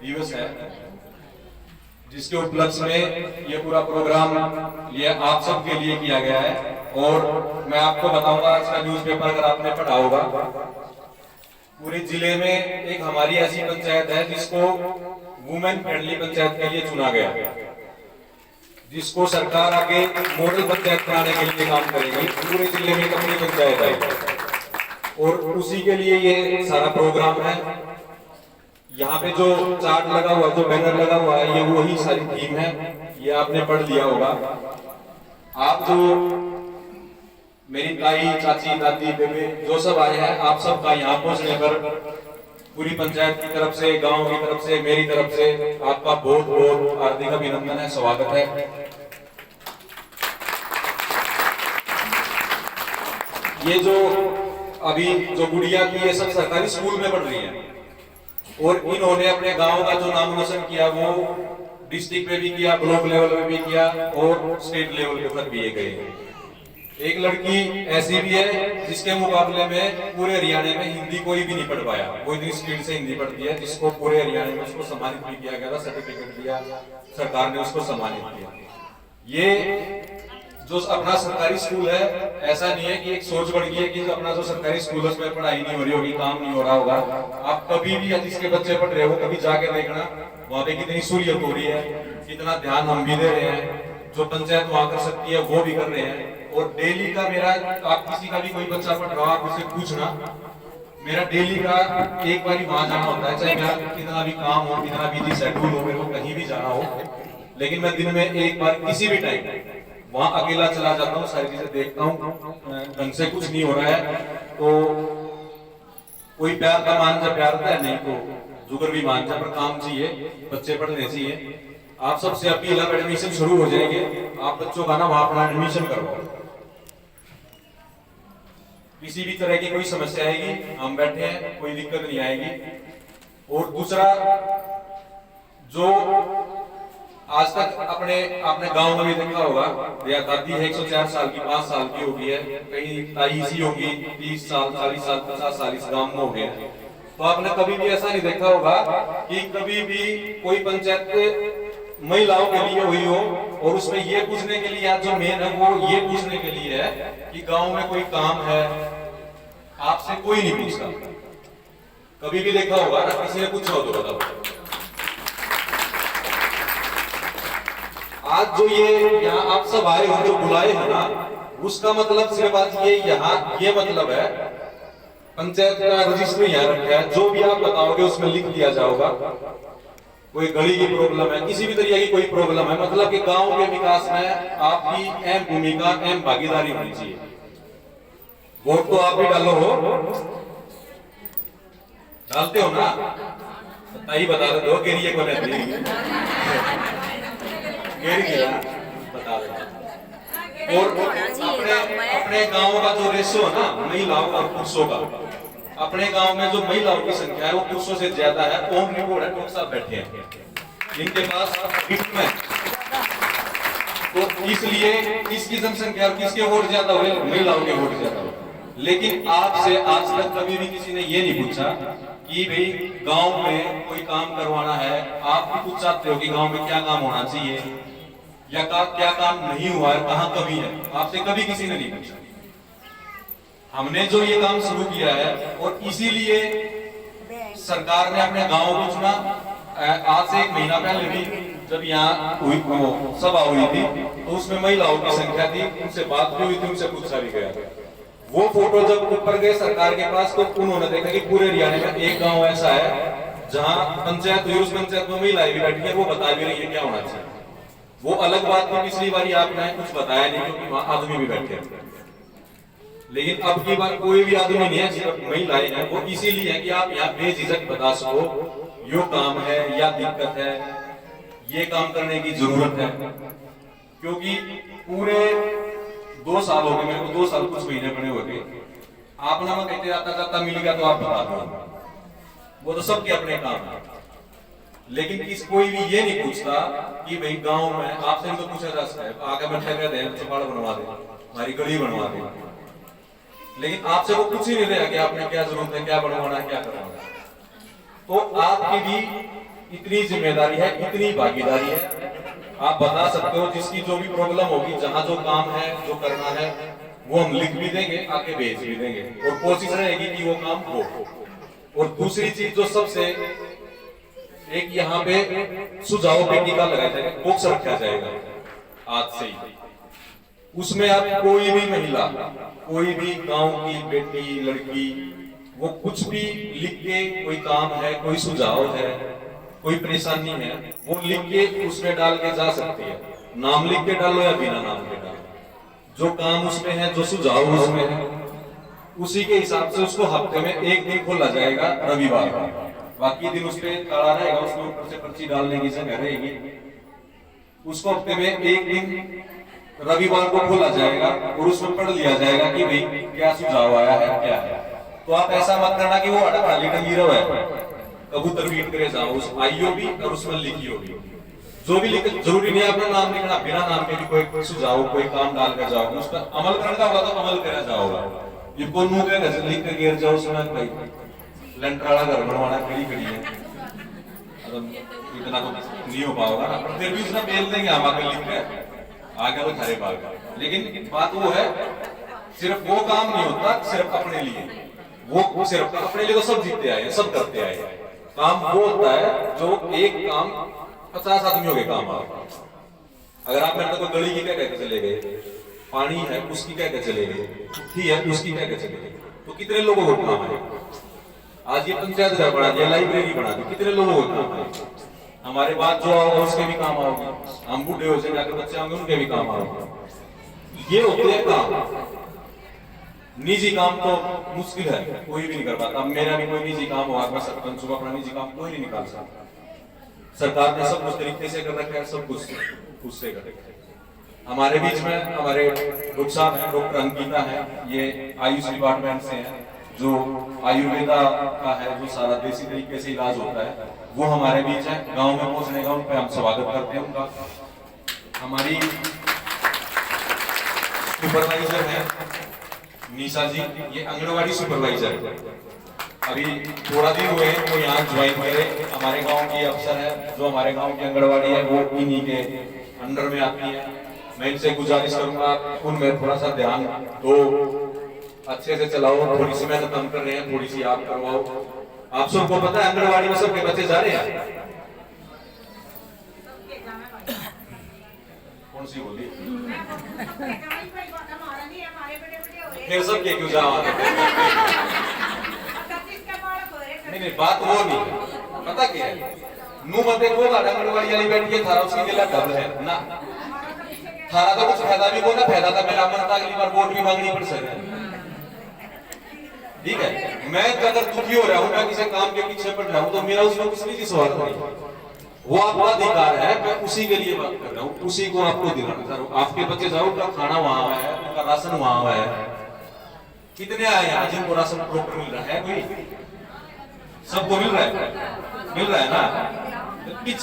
दिवस है, जिसके उपलक्ष्य में ये पूरा प्रोग्राम ये आप सबके लिए किया गया है। और मैं आपको बताऊंगा, इसका न्यूज़पेपर अगर आपने पढ़ा होगा, पूरे जिले में एक हमारी ऐसी पंचायत है जिसको वुमेन फ्रेंडली पंचायत के लिए चुना गया, जिसको सरकार आगे मॉडल पंचायत बनाने के लिए काम करेगी। पूरे जिले में अपनी पंचायत है और उसी के लिए ये सारा प्रोग्राम है। यहाँ पे जो चार्ट लगा हुआ, जो बैनर लगा हुआ है, ये वही सारी थीम है, ये आपने पढ़ लिया होगा। आप जो मेरी ताई, चाची, दादी, बेबे जो सब आए हैं, आप सबका यहाँ पहुंचने पर पूरी पंचायत की तरफ से, गांव की तरफ से, मेरी तरफ से आपका बहुत बहुत हार्दिक अभिनंदन है, स्वागत है। ये जो अभी जो गुड़िया की, ये सब सरकारी स्कूल में पढ़ रही है और इन्होंने अपने गांव का जो नाम रोशन किया वो डिस्ट्रिक्ट में भी किया, ब्लॉक लेवल पे भी किया और स्टेट लेवल पर भी ये गए। एक लड़की ऐसी भी है जिसके मुकाबले में पूरे हरियाणा में हिंदी कोई भी नहीं पढ़ पाया, वो इतनी स्पीड से हिंदी पढ़ती है, जिसको पूरे हरियाणा में उसको सम्मानित भी किया गया था, सर्टिफिकेट दिया सरकार ने, उसको सम्मानित किया। ये जो अपना सरकारी स्कूल है, ऐसा नहीं है कि एक सोच बढ़ गई है कि अपना जो सरकारी स्कूल है उसमें पढ़ाई नहीं हो रही होगी, काम नहीं हो रहा होगा। आप कभी भी जिसके बच्चे पढ़ रहे हो, कभी जाके देखना वहां पे कितनी सहूलियत हो रही है, कितना ध्यान हम भी दे रहे हैं, जो पंचायत वहां कर सकती है वो भी कर रहे हैं। और डेली का मेरा, आप किसी का भी कोई बच्चा पढ़ रहा हो, आप उससे पूछना, मेरा डेली का एक बार वहां जाना होता है, चाहे मेरा कितना भी काम हो, कितना बिजी शेड्यूल हो, मेरे को कहीं भी जाना हो, लेकिन मैं दिन में एक बार किसी भी टाइम वहां अकेला चला जाता हूँ, सारी चीजें देखता हूँ। ढंग से कुछ नहीं हो रहा है तो कोई प्यार का मान जा प्यार है, नहीं तो जुगर भी मान जा, पर काम चाहिए, बच्चे पढ़ने चाहिए। आप सबसे अपील है, एडमिशन शुरू हो जाएंगे, आप बच्चों का ना वहां अपना एडमिशन करवाओ। किसी भी तरह की कोई समस्या आएगी, हम बैठे हैं, कोई दिक्कत नहीं आएगी। और दूसरा, जो आज तक अपने गांव में भी देखा होगा, या दादी है 104 साल की, 5 साल की हो गई है, कहीं ताई सी होगी 30 साल, 40 साल, 50 साल इस गांव में हो गए। तो आपने कभी भी ऐसा नहीं देखा होगा कि कभी भी कोई पंचायत महिलाओं के लिए हुई हो और उसमें ये पूछने के लिए, जो मेन है वो ये पूछने के लिए है कि गांव में कोई काम है, आपसे कोई नहीं पूछता। कभी भी देखा होगा ना, किसी ने पूछा हो तो बताओ। आज जो ये यहाँ आप सब आए हो, जो बुलाए हो ना, उसका मतलब सिर्फ आज ये यहाँ ये मतलब है, पंचायत का रजिस्टर यहाँ रखा है, जो भी आप बताओगे उसमें लिख दिया जाएगा। कोई गली की प्रॉब्लम है, किसी भी तरीके की कोई प्रॉब्लम है, मतलब कि गांव के विकास में आपकी अहम भूमिका, अहम भागीदारी होनी चाहिए। वोट तो आप भी डालो हो, डालते हो ना, ताई बता दो गिरिए को नहीं बता दो। और अपने गांव का जो रेशो है ना, महिलाओं और पुरुषों का, अपने गांव में जो महिलाओं की संख्या है वो पुरुषों से ज्यादा है। ओम रिपोर्ट है, डॉक्टर साहब बैठे हैं, इनके पास गिफ्ट में, तो इसलिए किसकी जनसंख्या और किसके वोट ज्यादा हुए, महिलाओं के वोट ज्यादा हुए। लेकिन आपसे आज तक कभी भी किसी ने ये नहीं पूछा कि भाई गांव में कोई काम करवाना है, आप भी कुछ चाहते हो कि गांव में क्या काम होना चाहिए या क्या काम नहीं हुआ है, कहाँ कमी है, आपसे कभी किसी ने नहीं पूछा। हमने जो ये काम शुरू किया है और इसीलिए सरकार ने अपने गांव को चुना। आज से 1 महीना पहले भी जब यहाँ हुई सभा हुई थी तो उसमें महिलाओं की संख्या थी, उनसे बात भी हुई थी, उनसे पूछा भी गया। वो फोटो जब ऊपर गए सरकार के पास तो उन्होंने देखा कि पूरे हरियाणा में एक गांव ऐसा है जहां पंचायत हुई, उस पंचायत में महिलाएं भी बैठी है, वो बता भी रही है क्या होना चाहिए। वो अलग बात थी, पिछली बार आपने कुछ बताया नहीं क्योंकि वहां आदमी भी बैठे हैं, लेकिन अब की बार कोई भी आदमी नहीं है, सिर्फ महिलाएं हैं। वो इसीलिए है कि आप यहाँ बेझिझक बता सको यो काम है या दिक्कत है, ये काम करने की जरूरत है। क्योंकि पूरे 2 साल हो गए मेरे को, 2 साल कुछ महीने बने हो गए, आप ना मैं कहते आता जाता मिल गया तो आप बता दो, वो तो सबके अपने काम है। लेकिन कोई भी ये नहीं पूछता कि भाई गांव में आपसे तो पूछा जा सकता है, आगे बैठे रहते हैं, चौपाड़ बनवा दे, हमारी गली बनवा दे, लेकिन आपसे वो कुछ ही नहीं रहा कि आपने क्या जरूरत है, क्या बनवाना है, क्या करवाना है। तो आपकी भी इतनी जिम्मेदारी है, इतनी भागीदारी है। आप बता सकते हो जिसकी जो भी प्रॉब्लम होगी, जहां जो काम है, जो करना है, वो हम लिख भी देंगे, आके भेज भी देंगे, और कोशिश रहेगी कि वो काम हो। और दूसरी चीज जो सबसे, एक यहाँ पे सुझाव पेटी का लगाया जाएगा, बॉक्स रखा जाएगा आज से ही। उसमें आप कोई भी महिला, कोई भी गांव की बेटी, लड़की, वो कुछ भी लिख के, कोई काम है, कोई सुझाव है, कोई परेशानी है, वो लिख के उसमें डाल के जा सकती है। नाम लिख के डालो या बिना नाम के डालो, जो काम उसमें है, जो सुझाव उसमें है, उसी के हिसाब से उसको हफ्ते में एक दिन खोला जाएगा, रविवार को। बाकी दिन उस पर ताला रहेगा, उसके ऊपर से पर्ची डालने की जगह रहेगी। उसको हफ्ते में एक दिन रविवार को खोला जाएगा और उसमें पढ़ लिया जाएगा कि भाई क्या सुझाव आया है, क्या है। तो आप ऐसा मत करना कि वो खाली टंगी रहे, कबूतर बीट करे जाओ, उस आईओ भी और उसमें लिखियो भी। जो भी लिख, जरूरी नहीं अपना नाम लिखना, बिना नाम के भी कोई सुझाव, कोई काम डाल कर जाओ, उस पर अमल करने का होगा तो अमल करा जाओगा। ये को मुंह के लिख कर गिर जाओ, उसमें भाई लेंटर वाला घर बनवाना खड़ी खड़ी है, इतना तो नहीं हो पाओगा ना, पर फिर भी उसने बेल देंगे हम आगे लिख के, आगे तो खरे भाग। लेकिन बात वो है, सिर्फ वो काम नहीं होता सिर्फ अपने लिए, वो सिर्फ अपने लिए तो सब जीतते आए, सब करते आए। काम वो होता है जो एक काम 50 आदमियों के काम आ। अगर आप मेरे को गली की क्या कहकर चले गए, पानी है उसकी क्या कहकर चले गए, ठीक है उसकी क्या कहकर चले गए, तो कितने लोगों को काम है। आज ये पंचायत घर बना दिया, लाइब्रेरी बना दी, कितने लोगों को काम है। हमारे बाद जो आओगे उसके भी काम आओगे, हम बूढ़े हो जाएंगे, बच्चे होंगे उनके भी काम आओगे। ये होते हैं काम। निजी काम तो मुश्किल है, कोई भी नहीं कर पाता। मेरा भी कोई निजी काम होगा, मैं सरपंच हूँ, अपना निजी काम कोई नहीं निकाल सकता। सरकार ने सब कुछ तरीके से कर रखा है, सब कुछ उससे कर रखा है। हमारे बीच में हमारे डॉक्टर साहब हैं, डॉक्टर अंकिता है, ये आयुष डिपार्टमेंट से हैं, जो आयुर्वेदा का है, जो सारा देसी तरीके से इलाज होता है, वो हमारे बीच है। गांव में पहुंचने का उन पे हम स्वागत करते हैं उनका। हमारी सुपरवाइजर है निशा जी, ये आंगनबाड़ी सुपरवाइजर है। अभी थोड़ा दिन हुए हैं वो यहाँ ज्वाइन करे। हमारे गांव की अफसर है, जो हमारे गांव की आंगनबाड़ी है वो इन्हीं के अंडर में आती है। मैं इनसे गुजारिश करूंगा उनमें थोड़ा सा ध्यान दो, अच्छे से चलाओ। थोड़ी सी मेहनत हम कर रहे हैं, थोड़ी सी आप करवाओ। आप सबको पता है आंगनबाड़ी में सबके बच्चे जा रहे हैं, कौन सी बोली फिर सबके क्यों जाओ। नहीं, बात वो नहीं, पता क्या है, नू मते को आंगनबाड़ी वाली बैठ के थारा उसकी दिला कब है ना, थारा तो कुछ फायदा भी को ना, फायदा था मेरा मन था अगली बार वोट भी मांगनी पड़ सके। ठीक है, मैं अगर दुखी हो रहा हूँ, मैं किसी काम के पीछे पड़ रहा हूँ, तो मेरा उसमें कुछ नहीं स्वार्थ नहीं, वो आपका अधिकार है। मैं उसी के लिए बात कर रहा हूँ, उसी को आपको दिलाना चाह रहा हूँ। आपके बच्चे जाओ, उनका खाना वहां है, उनका राशन वहां है। कितने आए यहाँ जिनको राशन प्रॉपर मिल रहा है? कोई सबको मिल रहा है ना।